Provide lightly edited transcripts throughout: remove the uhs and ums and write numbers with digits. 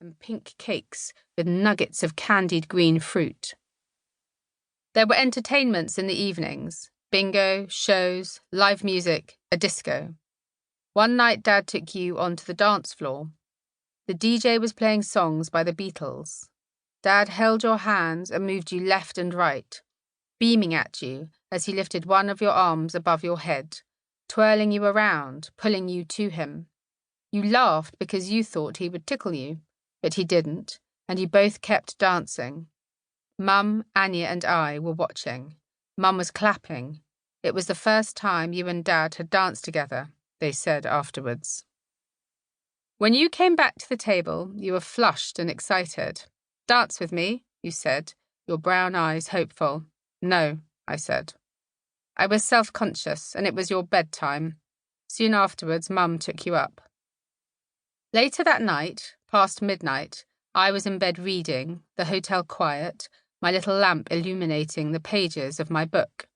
and pink cakes with nuggets of candied green fruit. There were entertainments in the evenings, bingo, shows, live music, a disco. One night Dad took you onto the dance floor. The DJ was playing songs by the Beatles. Dad held your hands and moved you left and right, beaming at you as he lifted one of your arms above your head, twirling you around, pulling you to him. You laughed because you thought he would tickle you, but he didn't, and you both kept dancing. Mum, Anya and I were watching. Mum was clapping. It was the first time you and Dad had danced together, they said afterwards. When you came back to the table, you were flushed and excited. "Dance with me," you said, your brown eyes hopeful. "No," I said. I was self-conscious, and it was your bedtime. Soon afterwards, Mum took you up. Later that night, past midnight, I was in bed reading, the hotel quiet, my little lamp illuminating the pages of my book.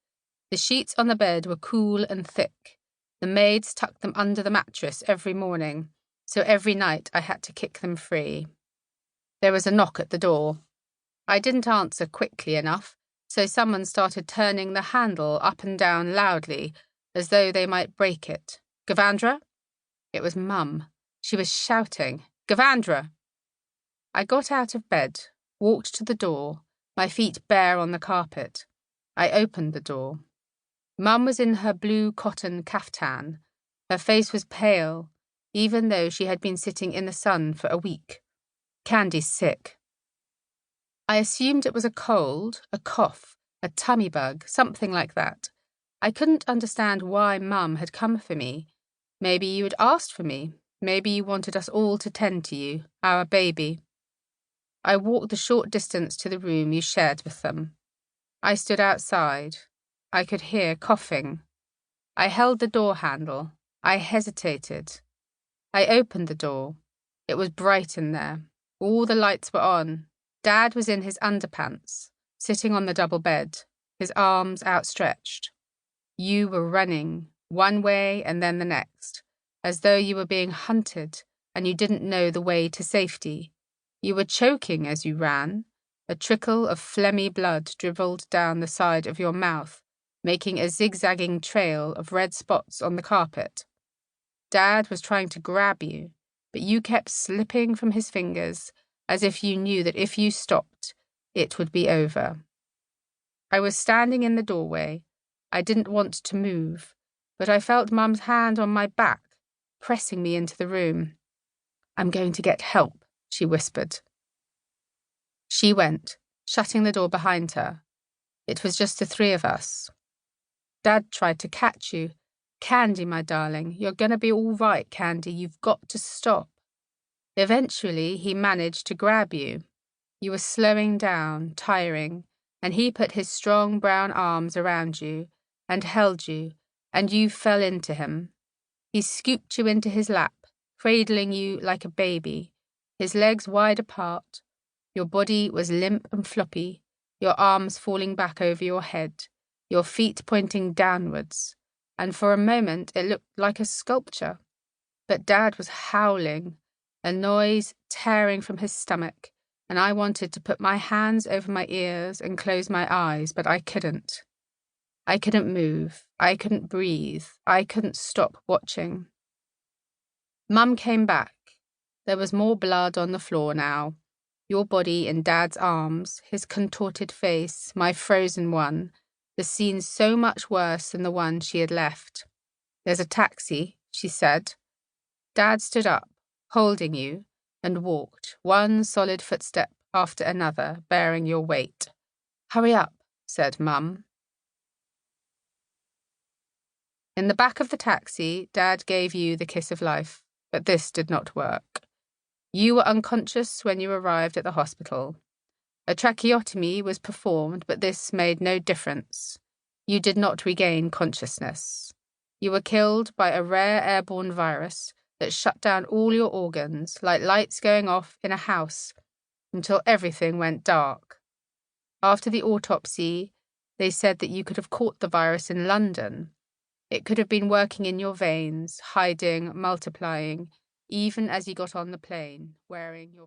The sheets on the bed were cool and thick. The maids tucked them under the mattress every morning, so every night I had to kick them free. There was a knock at the door. I didn't answer quickly enough, so someone started turning the handle up and down loudly, as though they might break it. "Gavanndra?" It was Mum. She was shouting, "Gavanndra!" I got out of bed, walked to the door, my feet bare on the carpet. I opened the door. Mum was in her blue cotton caftan. Her face was pale, even though she had been sitting in the sun for a week. "Candy's sick." I assumed it was a cold, a cough, a tummy bug, something like that. I couldn't understand why Mum had come for me. Maybe you had asked for me. Maybe you wanted us all to tend to you, our baby. I walked the short distance to the room you shared with them. I stood outside. I could hear coughing. I held the door handle. I hesitated. I opened the door. It was bright in there. All the lights were on. Dad was in his underpants, sitting on the double bed, his arms outstretched. You were running, one way and then the next, as though you were being hunted and you didn't know the way to safety. You were choking as you ran. A trickle of phlegmy blood dribbled down the side of your mouth, making a zigzagging trail of red spots on the carpet. Dad was trying to grab you, but you kept slipping from his fingers, as if you knew that if you stopped, it would be over. I was standing in the doorway. I didn't want to move, but I felt Mum's hand on my back, pressing me into the room. "I'm going to get help," she whispered. She went, shutting the door behind her. It was just the three of us. Dad tried to catch you. "Candy, my darling, you're going to be all right, Candy. You've got to stop." Eventually, he managed to grab you. You were slowing down, tiring, and he put his strong brown arms around you and held you, and you fell into him. He scooped you into his lap, cradling you like a baby, his legs wide apart. Your body was limp and floppy, your arms falling back over your head, your feet pointing downwards, and for a moment it looked like a sculpture. But Dad was howling, a noise tearing from his stomach, and I wanted to put my hands over my ears and close my eyes, but I couldn't. I couldn't move. I couldn't breathe. I couldn't stop watching. Mum came back. There was more blood on the floor now. Your body in Dad's arms, his contorted face, my frozen one, the scene so much worse than the one she had left. "There's a taxi," she said. Dad stood up, holding you, and walked, one solid footstep after another, bearing your weight. "Hurry up," said Mum. In the back of the taxi, Dad gave you the kiss of life, but this did not work. You were unconscious when you arrived at the hospital. A tracheotomy was performed, but this made no difference. You did not regain consciousness. You were killed by a rare airborne virus that shut down all your organs, like lights going off in a house, until everything went dark. After the autopsy, they said that you could have caught the virus in London. It could have been working in your veins, hiding, multiplying, even as you got on the plane, wearing your